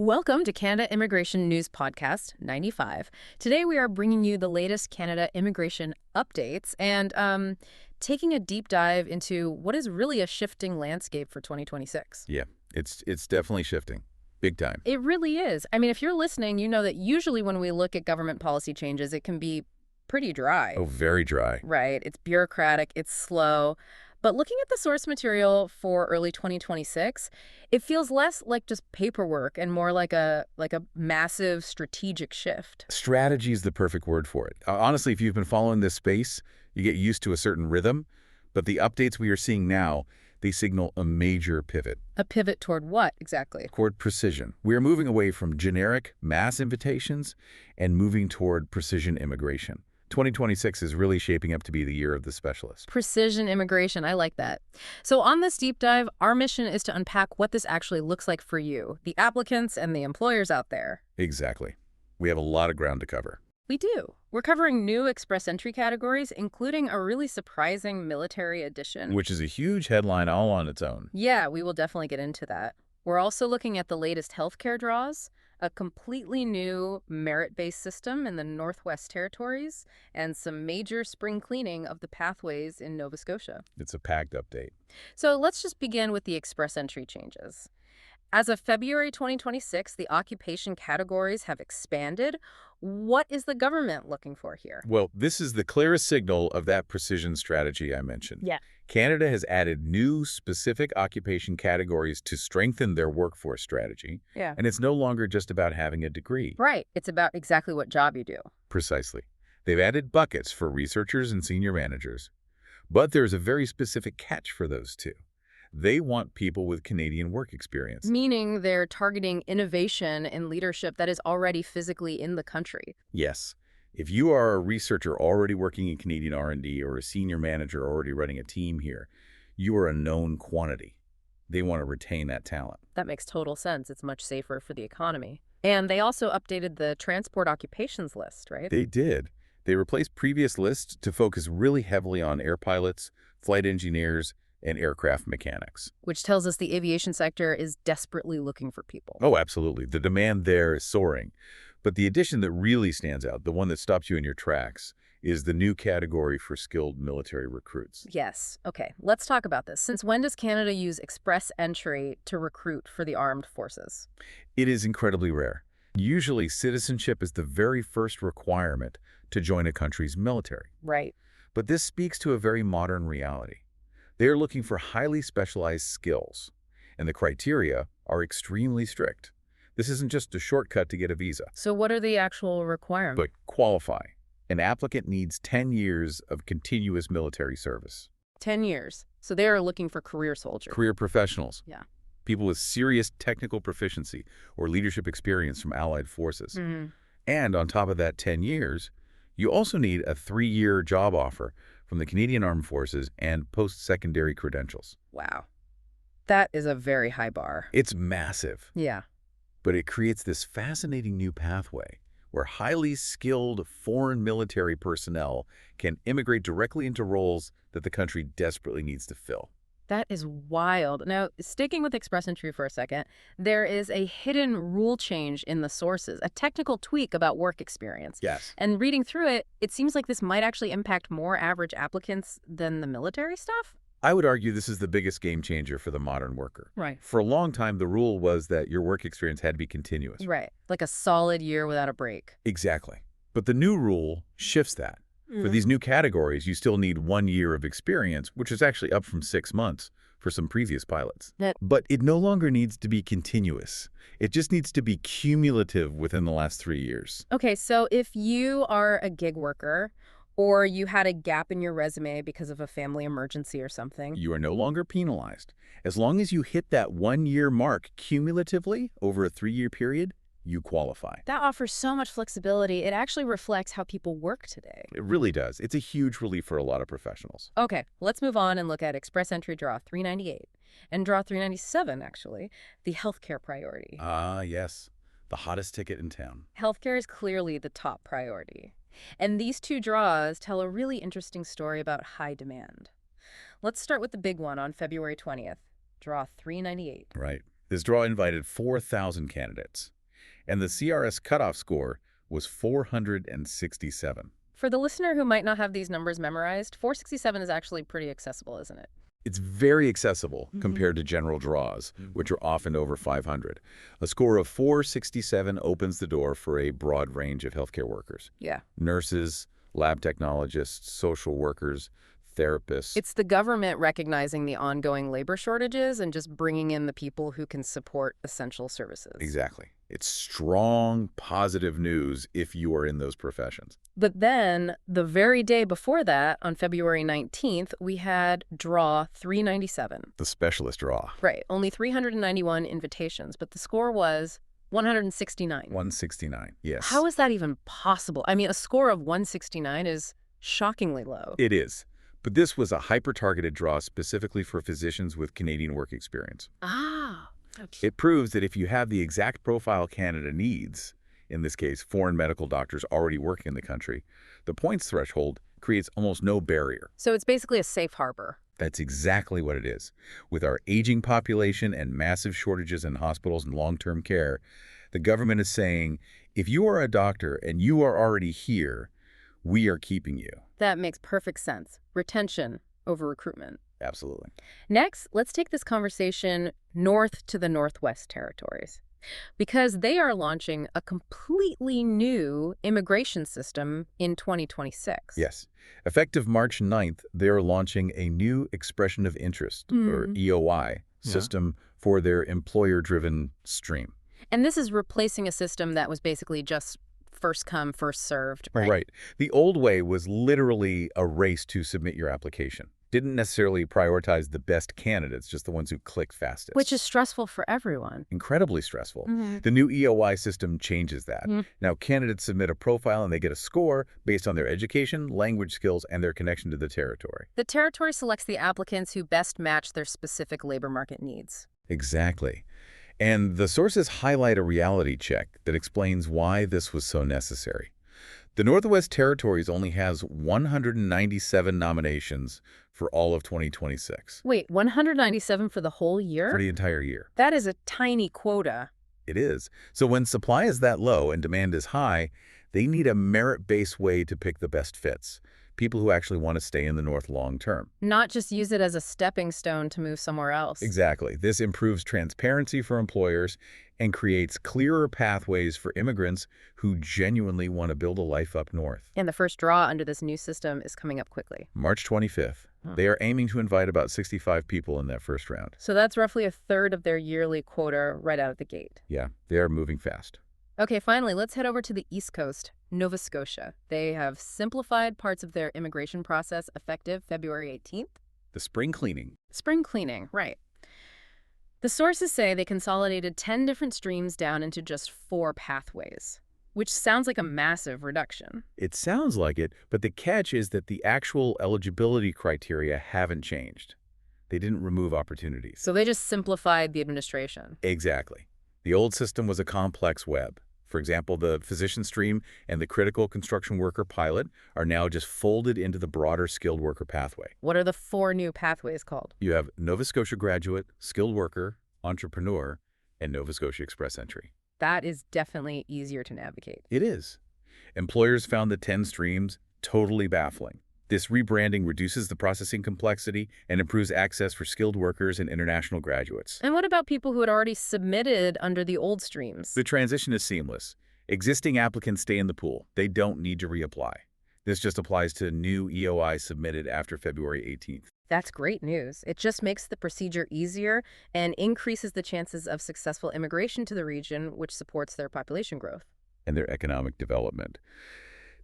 Welcome to Canada Immigration News Podcast 95. Today we are bringing you the latest Canada immigration updates and taking a deep dive into what is really a shifting landscape for 2026. Yeah, it's definitely shifting. Big time. It really is. I mean, if you're listening, you know that usually when we look at government policy changes, it can be pretty dry. Oh, very dry. Right. It's bureaucratic, it's slow. But looking at the source material for early 2026, it feels less like just paperwork and more like a massive strategic shift. Strategy is the perfect word for it. Honestly, if you've been following this space, you get used to a certain rhythm. But the updates we are seeing now, they signal a major pivot. A pivot toward what, exactly? Toward precision. We are moving away from generic mass invitations and moving toward precision immigration. 2026 is really shaping up to be the year of the specialist. Precision immigration, I like that. So on this deep dive, our mission is to unpack what this actually looks like for you, the applicants and the employers out there. Exactly. We have a lot of ground to cover. We do. We're covering new express entry categories, including a really surprising military addition. Which is a huge headline all on its own. Yeah, we will definitely get into that. We're also looking at the latest healthcare draws, a completely new merit-based system in the Northwest Territories, and some major spring cleaning of the pathways in Nova Scotia. It's a packed update. So let's just begin with the express entry changes. As of February 2026, the occupation categories have expanded. What is the government looking for here? Well, this is the clearest signal of that precision strategy I mentioned. Yeah. Canada has added new specific occupation categories to strengthen their workforce strategy. Yeah. And it's no longer just about having a degree. Right. It's about exactly what job you do. Precisely. They've added buckets for researchers and senior managers. But there's a very specific catch for those two. They want people with Canadian work experience. Meaning they're targeting innovation and leadership that is already physically in the country. Yes. If you are a researcher already working in Canadian R&D or a senior manager already running a team here, you are a known quantity. They want to retain that talent. That makes total sense. It's much safer for the economy. And they also updated the transport occupations list, right? They did. They replaced previous lists to focus really heavily on air pilots, flight engineers, and aircraft mechanics. Which tells us the aviation sector is desperately looking for people. Oh, absolutely. The demand there is soaring. But the addition that really stands out, the one that stops you in your tracks, is the new category for skilled military recruits. Yes. Okay, let's talk about this. Since when does Canada use express entry to recruit for the armed forces? It is incredibly rare. Usually, citizenship is the very first requirement to join a country's military. Right. But this speaks to a very modern reality. They are looking for highly specialized skills, and the criteria are extremely strict. This isn't just a shortcut to get a visa. So what are the actual requirements? But qualify. An applicant needs 10 years of continuous military service. 10 years. So they are looking for career soldiers. Career professionals. Yeah. People with serious technical proficiency or leadership experience from allied forces. Mm-hmm. And on top of that 10 years, you also need a 3-year job offer from the Canadian Armed Forces and post-secondary credentials. Wow. That is a very high bar. It's massive. Yeah. But it creates this fascinating new pathway where highly skilled foreign military personnel can immigrate directly into roles that the country desperately needs to fill. That is wild. Now, sticking with express entry for a second, there is a hidden rule change in the sources, a technical tweak about work experience. Yes. And reading through it, it seems like this might actually impact more average applicants than the military stuff? I would argue this is the biggest game changer for the modern worker. Right. For a long time, the rule was that your work experience had to be continuous. Right. Like a solid year without a break. Exactly. But the new rule shifts that. For these new categories, you still need 1 year of experience, which is actually up from 6 months for some previous pilots. But it no longer needs to be continuous. It just needs to be cumulative within the last 3 years. Okay, so if you are a gig worker or you had a gap in your resume because of a family emergency or something. You are no longer penalized. As long as you hit that 1-year mark cumulatively over a 3-year period, you qualify. That offers so much flexibility. It actually reflects how people work today. It really does. It's a huge relief for a lot of professionals. Okay, let's move on and look at Express Entry Draw 398 and Draw 397, actually, the healthcare priority. Ah, yes. The hottest ticket in town. Healthcare is clearly the top priority. And these two draws tell a really interesting story about high demand. Let's start with the big one on February 20th, Draw 398. Right. This draw invited 4,000 candidates, and the CRS cutoff score was 467. For the listener who might not have these numbers memorized, 467 is actually pretty accessible, isn't it? It's very accessible compared to general draws, which are often over 500. A score of 467 opens the door for a broad range of healthcare workers. Yeah. Nurses, lab technologists, social workers, therapists. It's the government recognizing the ongoing labor shortages and just bringing in the people who can support essential services. Exactly. It's strong, positive news if you are in those professions. But then, the very day before that, on February 19th, we had draw 397. The specialist draw. Right. Only 391 invitations, but the score was 169. 169, yes. How is that even possible? I mean, a score of 169 is shockingly low. It is. But this was a hyper-targeted draw specifically for physicians with Canadian work experience. Ah. It proves that if you have the exact profile Canada needs, in this case, foreign medical doctors already working in the country, the points threshold creates almost no barrier. So it's basically a safe harbor. That's exactly what it is. With our aging population and massive shortages in hospitals and long-term care, the government is saying, if you are a doctor and you are already here, we are keeping you. That makes perfect sense. Retention over recruitment. Absolutely. Next, let's take this conversation north to the Northwest Territories, because they are launching a completely new immigration system in 2026. Yes. Effective March 9th, they are launching a new expression of interest, or EOI, system for their employer-driven stream. And this is replacing a system that was basically just first come, first served, right? Right. The old way was literally a race to submit your application. Didn't necessarily prioritize the best candidates, just the ones who clicked fastest. Which is stressful for everyone. Incredibly stressful. The new EOI system changes that. Now, candidates submit a profile and they get a score based on their education, language skills, and their connection to the territory. The territory selects the applicants who best match their specific labor market needs. Exactly. And the sources highlight a reality check that explains why this was so necessary. The Northwest Territories only has 197 nominations for all of 2026. Wait, 197 for the whole year? For the entire year. That is a tiny quota. It is. So when supply is that low and demand is high, they need a merit-based way to pick the best fits. People who actually want to stay in the North long term. Not just use it as a stepping stone to move somewhere else. Exactly. This improves transparency for employers and creates clearer pathways for immigrants who genuinely want to build a life up north. And the first draw under this new system is coming up quickly. March 25th. They are aiming to invite about 65 people in that first round. So that's roughly a third of their yearly quota right out of the gate. Yeah, they are moving fast. Okay, finally, let's head over to the East Coast, Nova Scotia. They have simplified parts of their immigration process effective February 18th. The spring cleaning. Spring cleaning, right. The sources say they consolidated 10 different streams down into just 4 pathways, which sounds like a massive reduction. It sounds like it, but the catch is that the actual eligibility criteria haven't changed. They didn't remove opportunities. So they just simplified the administration. Exactly. The old system was a complex web. For example, the physician stream and the critical construction worker pilot are now just folded into the broader skilled worker pathway. What are the 4 new pathways called? You have Nova Scotia graduate, skilled worker, entrepreneur, and Nova Scotia Express entry. That is definitely easier to navigate. It is. Employers found the 10 streams totally baffling. This rebranding reduces the processing complexity and improves access for skilled workers and international graduates. And what about people who had already submitted under the old streams? The transition is seamless. Existing applicants stay in the pool. They don't need to reapply. This just applies to new EOI submitted after February 18th. That's great news. It just makes the procedure easier and increases the chances of successful immigration to the region, which supports their population growth. And their economic development.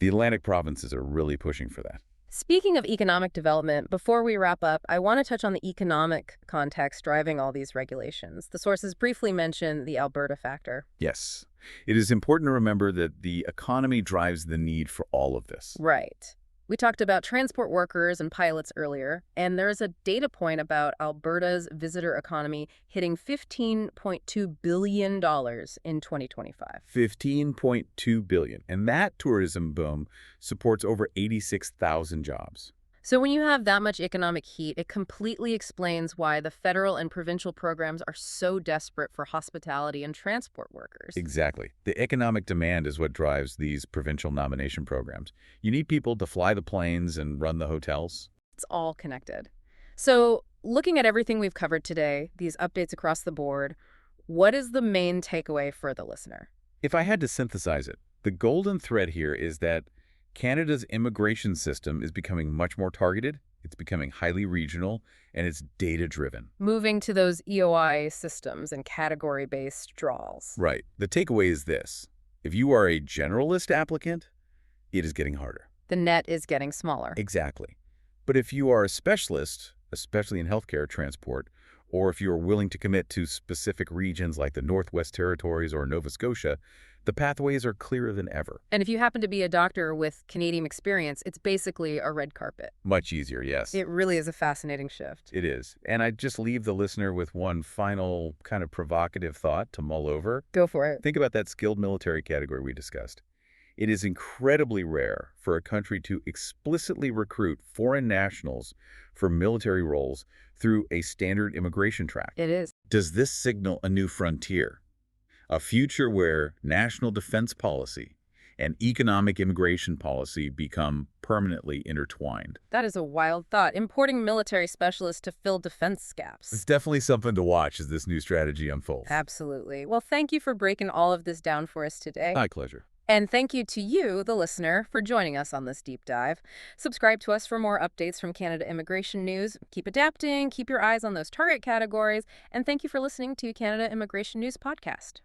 The Atlantic provinces are really pushing for that. Speaking of economic development, before we wrap up, I want to touch on the economic context driving all these regulations. The sources briefly mention the Alberta factor. Yes. It is important to remember that the economy drives the need for all of this. Right. We talked about transport workers and pilots earlier, and there's a data point about Alberta's visitor economy hitting $15.2 billion in 2025. $15.2 billion. And that tourism boom supports over 86,000 jobs. So when you have that much economic heat, it completely explains why the federal and provincial programs are so desperate for hospitality and transport workers. Exactly. The economic demand is what drives these provincial nomination programs. You need people to fly the planes and run the hotels. It's all connected. So looking at everything we've covered today, these updates across the board, what is the main takeaway for the listener? If I had to synthesize it, the golden thread here is that Canada's immigration system is becoming much more targeted, it's becoming highly regional, and it's data-driven. Moving to those EOI systems and category-based draws. Right. The takeaway is this. If you are a generalist applicant, it is getting harder. The net is getting smaller. Exactly. But if you are a specialist, especially in healthcare transport, or if you are willing to commit to specific regions like the Northwest Territories or Nova Scotia, the pathways are clearer than ever. And if you happen to be a doctor with Canadian experience, it's basically a red carpet. Much easier, yes. It really is a fascinating shift. It is. And I'd just leave the listener with one final kind of provocative thought to mull over. Go for it. Think about that skilled military category we discussed. It is incredibly rare for a country to explicitly recruit foreign nationals for military roles through a standard immigration track. It is. Does this signal a new frontier? A future where national defense policy and economic immigration policy become permanently intertwined? That is a wild thought, importing military specialists to fill defense gaps. It's definitely something to watch as this new strategy unfolds. Absolutely. Well, thank you for breaking all of this down for us today. My pleasure. And thank you to you, the listener, for joining us on this deep dive. Subscribe to us for more updates from Canada Immigration News. Keep adapting, keep your eyes on those target categories, and thank you for listening to Canada Immigration News Podcast.